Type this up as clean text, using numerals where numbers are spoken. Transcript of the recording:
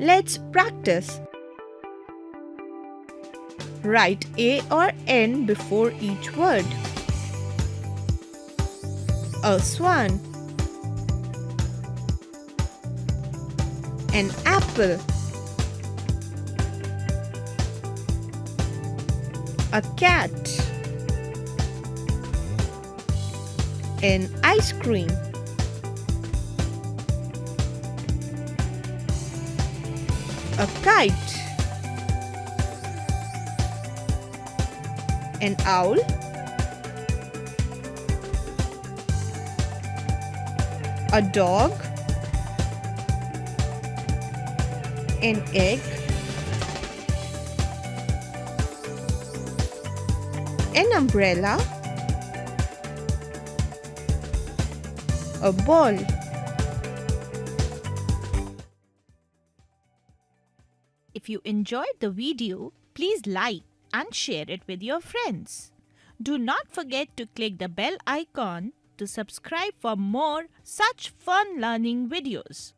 Let's practice. Write A or N before each word. A swan. An apple. A cat. An ice cream. A kite. An owl. A dog. An egg. An umbrella. A ball. If you enjoyed the video, please like and share it with your friends. Do not forget to click the bell icon to subscribe for more such fun learning videos.